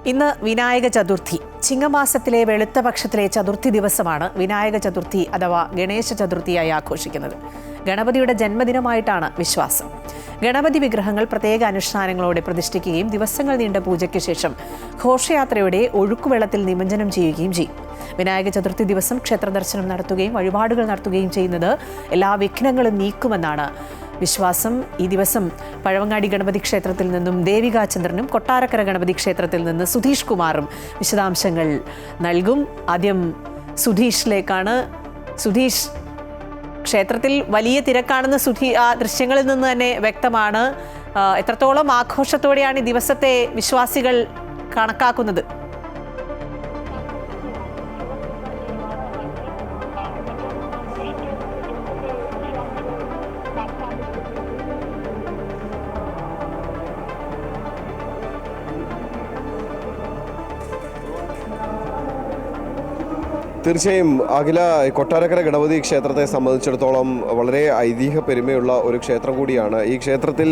ഇന്ന് വിനായക ചതുർത്ഥി. ചിങ്ങമാസത്തിലെ വെളുത്ത പക്ഷത്തിലെ ചതുർത്ഥി ദിവസമാണ് വിനായക ചതുർത്ഥി അഥവാ ഗണേശ ചതുർത്ഥിയായി ആഘോഷിക്കുന്നത്. ഗണപതിയുടെ ജന്മദിനമായിട്ടാണ് വിശ്വാസം. ഗണപതി വിഗ്രഹങ്ങൾ പ്രത്യേക അനുഷ്ഠാനങ്ങളോടെ പ്രതിഷ്ഠിക്കുകയും ദിവസങ്ങൾ നീണ്ട പൂജയ്ക്ക് ശേഷം ഘോഷയാത്രയോടെ ഒഴുക്കുവെള്ളത്തിൽ നിമജ്ജനം ചെയ്യുകയും ചെയ്യും. വിനായക ചതുർത്ഥി ദിവസം ക്ഷേത്ര ദർശനം നടത്തുകയും വഴിപാടുകൾ നടത്തുകയും ചെയ്യുന്നത് എല്ലാ വിഘ്നങ്ങളും നീക്കുമെന്നാണ് വിശ്വാസം. ഈ ദിവസം പഴവങ്ങാടി ഗണപതി ക്ഷേത്രത്തിൽ നിന്നും ദേവികാചന്ദ്രനും കൊട്ടാരക്കര ഗണപതി ക്ഷേത്രത്തിൽ നിന്ന് സുധീഷ് കുമാറും വിശദാംശങ്ങൾ നൽകും. ആദ്യം സുധീഷിലേക്കാണ്. സുധീഷ്, ക്ഷേത്രത്തിൽ വലിയ തിരക്കാണെന്ന് ആ ദൃശ്യങ്ങളിൽ നിന്ന് തന്നെ വ്യക്തമാണ്. എത്രത്തോളം ആഘോഷത്തോടെയാണ് ഈ ദിവസത്തെ വിശ്വാസികൾ കണക്കാക്കുന്നത്? തീർച്ചയായും അഖില, കൊട്ടാരക്കര ഗണപതി ക്ഷേത്രത്തെ സംബന്ധിച്ചിടത്തോളം വളരെ ഐതിഹ്യ പെരുമയുള്ള ഒരു ക്ഷേത്രം കൂടിയാണ്. ഈ ക്ഷേത്രത്തിൽ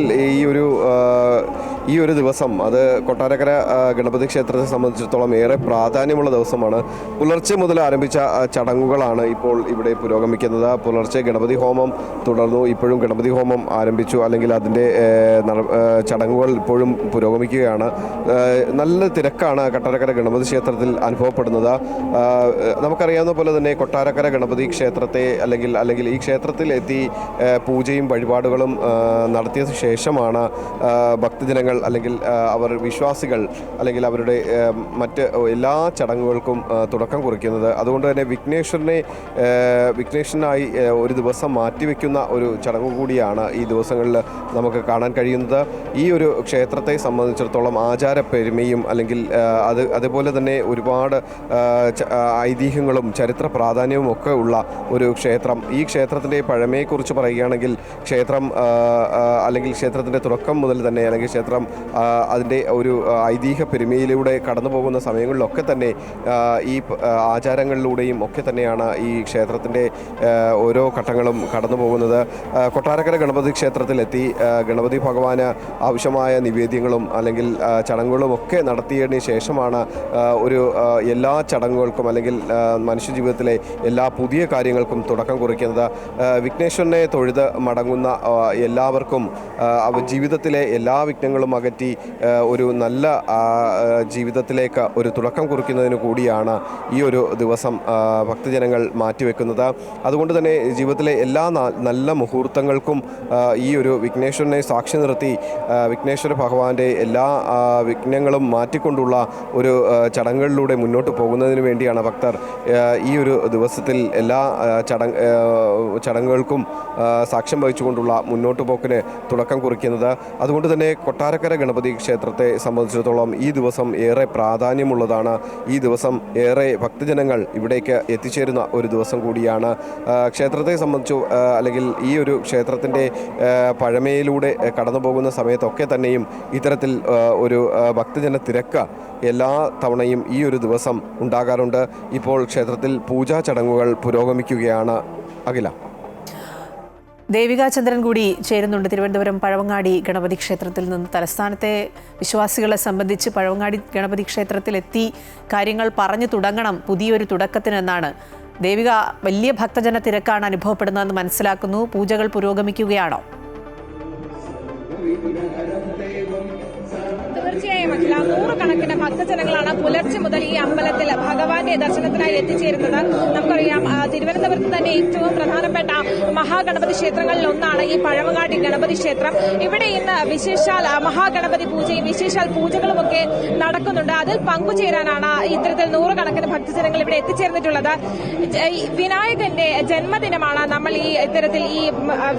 ഈ ഒരു ദിവസം അത് കൊട്ടാരക്കര ഗണപതി ക്ഷേത്രത്തെ സംബന്ധിച്ചിടത്തോളം ഏറെ പ്രാധാന്യമുള്ള ദിവസമാണ്. പുലർച്ചെ മുതൽ ആരംഭിച്ച ചടങ്ങുകളാണ് ഇപ്പോൾ ഇവിടെ പുരോഗമിക്കുന്നത്. പുലർച്ചെ ഗണപതി ഹോമം തുടർന്നു. ഇപ്പോഴും ഗണപതി ഹോമം ആരംഭിച്ചു, അല്ലെങ്കിൽ അതിൻ്റെ ചടങ്ങുകൾ ഇപ്പോഴും പുരോഗമിക്കുകയാണ്. നല്ല തിരക്കാണ് കൊട്ടാരക്കര ഗണപതി ക്ഷേത്രത്തിൽ അനുഭവപ്പെടുന്നത്. നമുക്കറിയാവുന്ന പോലെ തന്നെ കൊട്ടാരക്കര ഗണപതി ക്ഷേത്രത്തെ അല്ലെങ്കിൽ ഈ ക്ഷേത്രത്തിൽ എത്തി പൂജയും വഴിപാടുകളും നടത്തിയ ശേഷമാണ് ഭക്തജനങ്ങൾ അല്ലെങ്കിൽ അവർ വിശ്വാസികൾ അല്ലെങ്കിൽ അവരുടെ മറ്റ് എല്ലാ ചടങ്ങുകൾക്കും തുടക്കം കുറിക്കുന്നത്. അതുകൊണ്ട് തന്നെ വിഘ്നേശ്വരനായി ഒരു ദിവസം മാറ്റിവെക്കുന്ന ഒരു ചടങ്ങ് കൂടിയാണ് ഈ ദിവസങ്ങളിൽ നമുക്ക് കാണാൻ കഴിയുന്നത്. ഈ ഒരു ക്ഷേത്രത്തെ സംബന്ധിച്ചിടത്തോളം ആചാര പെരുമയും അല്ലെങ്കിൽ അതുപോലെ തന്നെ ഒരുപാട് ഐതിഹ്യങ്ങളും ചരിത്ര പ്രാധാന്യവും ഒക്കെ ഉള്ള ഒരു ക്ഷേത്രം. ഈ ക്ഷേത്രത്തിൻ്റെ പഴമയെക്കുറിച്ച് പറയുകയാണെങ്കിൽ ക്ഷേത്രം അല്ലെങ്കിൽ ക്ഷേത്രത്തിൻ്റെ തുടക്കം മുതൽ തന്നെ അല്ലെങ്കിൽ ക്ഷേത്രം അതിൻ്റെ ഒരു ഐതിഹ്യ പെരുമയിലൂടെ കടന്നു പോകുന്ന സമയങ്ങളിലൊക്കെ തന്നെ ഈ ആചാരങ്ങളിലൂടെയും ഒക്കെ തന്നെയാണ് ഈ ക്ഷേത്രത്തിൻ്റെ ഓരോ ഘട്ടങ്ങളും കടന്നു പോകുന്നത്. കൊട്ടാരക്കര ഗണപതി ക്ഷേത്രത്തിലെത്തി ഗണപതി ഭഗവാന് ആവശ്യമായ നിവേദ്യങ്ങളും അല്ലെങ്കിൽ ചടങ്ങുകളും ഒക്കെ നടത്തിയതിന് ശേഷമാണ് ഒരു എല്ലാ ചടങ്ങുകൾക്കും അല്ലെങ്കിൽ മനുഷ്യജീവിതത്തിലെ എല്ലാ പുതിയ കാര്യങ്ങൾക്കും തുടക്കം കുറിക്കുന്നത്. വിഘ്നേശ്വരനെ തൊഴുത് മടങ്ങുന്ന എല്ലാവർക്കും ജീവിതത്തിലെ എല്ലാ വിഘ്നങ്ങളും അകറ്റി ഒരു നല്ല ജീവിതത്തിലേക്ക് ഒരു തുടക്കം കുറിക്കുന്നതിന് കൂടിയാണ് ഈ ഒരു ദിവസം ഭക്തജനങ്ങൾ മാറ്റിവെക്കുന്നത്. അതുകൊണ്ട് തന്നെ ജീവിതത്തിലെ എല്ലാ നല്ല മുഹൂർത്തങ്ങൾക്കും ഈ ഒരു വിഘ്നേശ്വരനെ സാക്ഷി നിർത്തി വിഘ്നേശ്വര ഭഗവാന്റെ എല്ലാ വിഘ്നങ്ങളും മാറ്റിക്കൊണ്ടുള്ള ഒരു ചടങ്ങുകളിലൂടെ മുന്നോട്ട് പോകുന്നതിന് വേണ്ടിയാണ് ഭക്തർ ഈ ഒരു ദിവസത്തിൽ എല്ലാ ചടങ്ങുകൾക്കും സാക്ഷ്യം വഹിച്ചുകൊണ്ടുള്ള മുന്നോട്ട് പോക്കിന് തുടക്കം കുറിക്കുന്നത്. അതുകൊണ്ട് തന്നെ കൊട്ടാരക്കര ഗണപതി ക്ഷേത്രത്തെ സംബന്ധിച്ചിടത്തോളം ഈ ദിവസം ഏറെ പ്രാധാന്യമുള്ളതാണ്. ഈ ദിവസം ഏറെ ഭക്തജനങ്ങൾ ഇവിടേക്ക് എത്തിച്ചേരുന്ന ഒരു ദിവസം കൂടിയാണ്. ക്ഷേത്രത്തെ സംബന്ധിച്ചു അല്ലെങ്കിൽ ഈ ഒരു ക്ഷേത്രത്തിൻ്റെ പഴമയിലൂടെ കടന്നു പോകുന്ന സമയത്തൊക്കെ തന്നെയും ഇത്തരത്തിൽ ഒരു ഭക്തജന തിരക്ക് എല്ലാ തവണയും ഈ ഒരു ദിവസം ഉണ്ടാകാറുണ്ട്. ഇപ്പോൾ ക്ഷേത്രത്തിൽ പൂജാ ചടങ്ങുകൾ പുരോഗമിക്കുകയാണ്. അഖില, ദേവികാചന്ദ്രൻ കൂടി ചേരുന്നുണ്ട്. തിരുവനന്തപുരം പഴവങ്ങാടി ഗണപതി ക്ഷേത്രത്തിൽ നിന്ന് തലസ്ഥാനത്തെ വിശ്വാസികളെ സംബന്ധിച്ച് പഴവങ്ങാടി ഗണപതി ക്ഷേത്രത്തിലെത്തി കാര്യങ്ങൾ പറഞ്ഞു തുടങ്ങണം പുതിയൊരു തുടക്കത്തിനെന്നാണ്. ദേവിക, വലിയ ഭക്തജന തിരക്കാണ് അനുഭവപ്പെടുന്നതെന്ന് മനസ്സിലാക്കുന്നു. പൂജകൾ പുരോഗമിക്കുകയാണോ? തീർച്ചയായും അഖില, നൂറുകണക്കിന് ഭക്തജനങ്ങളാണ് പുലർച്ചെ മുതൽ ഈ അമ്പലത്തിൽ ഭഗവാന്റെ ദർശനത്തിനായി എത്തിച്ചേരുന്നത്. നമുക്കറിയാം, തിരുവനന്തപുരത്ത് തന്നെ ഏറ്റവും പ്രധാനപ്പെട്ട മഹാഗണപതി ക്ഷേത്രങ്ങളിൽ ഒന്നാണ് ഈ പഴവങ്ങാടി ഗണപതി ക്ഷേത്രം. ഇവിടെ ഇന്ന് വിശേഷാൽ മഹാഗണപതി പൂജയും വിശേഷാൽ പൂജകളുമൊക്കെ നടക്കുന്നുണ്ട്. അതിൽ പങ്കുചേരാനാണ് ഇത്തരത്തിൽ നൂറുകണക്കിന് ഭക്തജനങ്ങൾ ഇവിടെ എത്തിച്ചേർന്നിട്ടുള്ളത്. വിനായകന്റെ ജന്മദിനമാണ് നമ്മൾ ഇത്തരത്തിൽ ഈ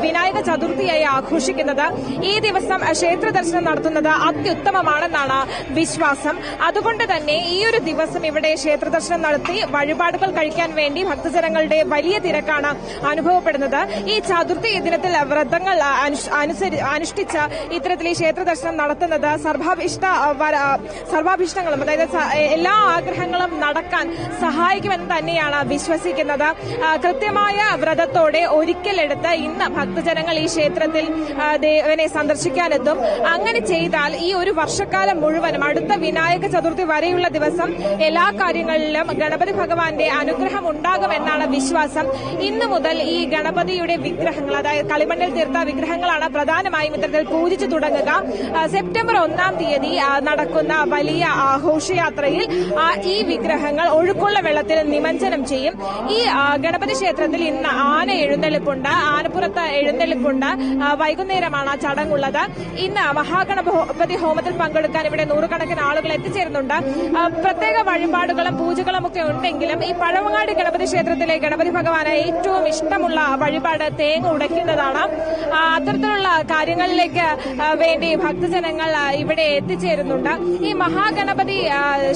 വിനായക ചതുർത്ഥിയായി ആഘോഷിക്കുന്നത്. ഈ ദിവസം ക്ഷേത്ര ദർശനം നടത്തുന്നത് അത്യുത്തമമാണെന്നാണ് വിശ്വാസം. അതുകൊണ്ട് തന്നെ ഈ ഒരു ദിവസം ഇവിടെ ക്ഷേത്ര ദർശനം നടത്തി വഴിപാടുകൾ കഴിക്കാൻ വേണ്ടി ഭക്തജനങ്ങളുടെ വലിയ തിരക്കാണ് അനുഭവപ്പെടുന്നത്. ഈ ചതുർത്ഥി ദിനത്തിൽ വ്രതങ്ങൾ അനുഷ്ഠിച്ച് ഇത്തരത്തിൽ ഈ ക്ഷേത്ര ദർശനം നടത്തുന്നത് സർവാഭിഷ്ടങ്ങളും അതായത് എല്ലാ ആഗ്രഹങ്ങളും നടക്കാൻ സഹായിക്കുമെന്ന് തന്നെയാണ് വിശ്വസിക്കുന്നത്. കൃത്യമായ വ്രതത്തോടെ ഒരിക്കലെടുത്ത് ഇന്ന് ഭക്തജനങ്ങൾ ഈ ക്ഷേത്രത്തിൽ ദേവനെ സന്ദർശിക്കാനെത്തും. അങ്ങനെ ചെയ്താൽ ഈ ഒരു വർഷക്കാലം മുഴുവനും അടുത്ത വിനായക ചതുർത്ഥി വരെയുള്ള ദിവസം എല്ലാ കാര്യങ്ങളിലും ഗണപതി ഭഗവാന്റെ അനുഗ്രഹം ഉണ്ടാകുമെന്നാണ് വിശ്വാസം. ഇന്നു മുതൽ ഈ ഗണപതിയുടെ വിഗ്രഹങ്ങൾ, അതായത് കളിമണ്ണിൽ തീർത്ത വിഗ്രഹങ്ങളാണ് പ്രധാനമായും ഇത്തരത്തിൽ പൂജിച്ചു തുടങ്ങുക. സെപ്റ്റംബർ 1-ാം തീയതി നടക്കുന്ന വലിയ ആഘോഷയാത്രയിൽ ഈ വിഗ്രഹങ്ങൾ ഒഴുക്കുള്ള വെള്ളത്തിൽ നിമജ്ജനം ചെയ്യും. ഈ ഗണപതി ക്ഷേത്രത്തിൽ ഇന്ന് ആന എഴുന്നള്ളിപ്പുണ്ട്, ആനപ്പുറത്ത് എഴുന്നള്ളിപ്പുണ്ട്. വൈകുന്നേരമാണ് ആ ചടങ്ങുള്ളത്. ഇന്ന് മഹാഗണപതി ഹോമത്തിൽ പങ്കെടുക്കാൻ ഇവിടെ നൂറുകണക്കിന് ആളുകൾ എത്തിച്ചേരുന്നുണ്ട്. പ്രത്യേക വഴിപാടുകളും പൂജകളും ഒക്കെ ഉണ്ടെങ്കിലും ഈ പഴവങ്ങാടി ഗണപതി ക്ഷേത്രത്തിലെ ഗണപതി ഭഗവാന് ഏറ്റവും ഇഷ്ടമുള്ള വഴിപാട് തേങ്ങ ഉടയ്ക്കുന്നതാണ്. അത്തരത്തിലുള്ള കാര്യങ്ങളിലേക്ക് വേണ്ടി ഭക്തജനങ്ങൾ ഇവിടെ എത്തിച്ചേരുന്നുണ്ട്. ഈ മഹാഗണപതി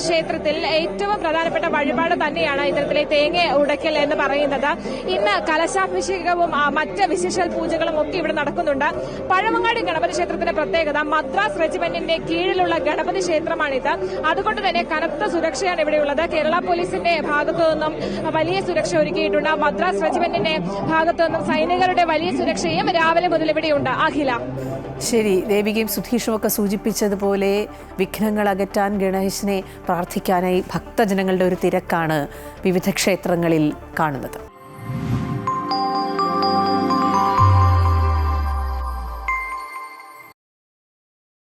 ക്ഷേത്രത്തിൽ ഏറ്റവും പ്രധാനപ്പെട്ട വഴിപാട് തന്നെയാണ് ഇത്തരത്തിലെ തേങ്ങ ഉടയ്ക്കൽ എന്ന് പറയുന്നത്. ഇന്ന് കലശാഭിഷേകവും മറ്റ് വിശേഷ പൂജകളും ഒക്കെ ഇവിടെ നടക്കുന്നുണ്ട്. പഴവങ്ങാടി ഗണപതി ക്ഷേത്രത്തിന്റെ പ്രത്യേകത മദ്രാസ് റെജിമെന്റിന്റെ കീഴിലുള്ള ഗണപതി ക്ഷേത്രമാണിത്. അതുകൊണ്ട് തന്നെ കനത്ത സുരക്ഷയാണ് ഇവിടെയുള്ളത്. കേരള പോലീസിന്റെ ഭാഗത്തു നിന്നും വലിയ സുരക്ഷ ഒരുക്കിയിട്ടുണ്ട്. മദ്രാസ് റെജിമെന്റിന്റെ ഭാഗത്തു നിന്നും സൈനികരുടെ വലിയ സുരക്ഷയും രാവിലെ മുതൽ ഇവിടെയുണ്ട്. അഖില. ശരി, ദേവികയും സുധീഷും ഒക്കെ സൂചിപ്പിച്ചതുപോലെ വിഘ്നങ്ങൾ അകറ്റാൻ ഗണേശനെ പ്രാർത്ഥിക്കാനായി ഭക്തജനങ്ങളുടെ ഒരു തിരക്കാണ് വിവിധ ക്ഷേത്രങ്ങളിൽ കാണുന്നത്.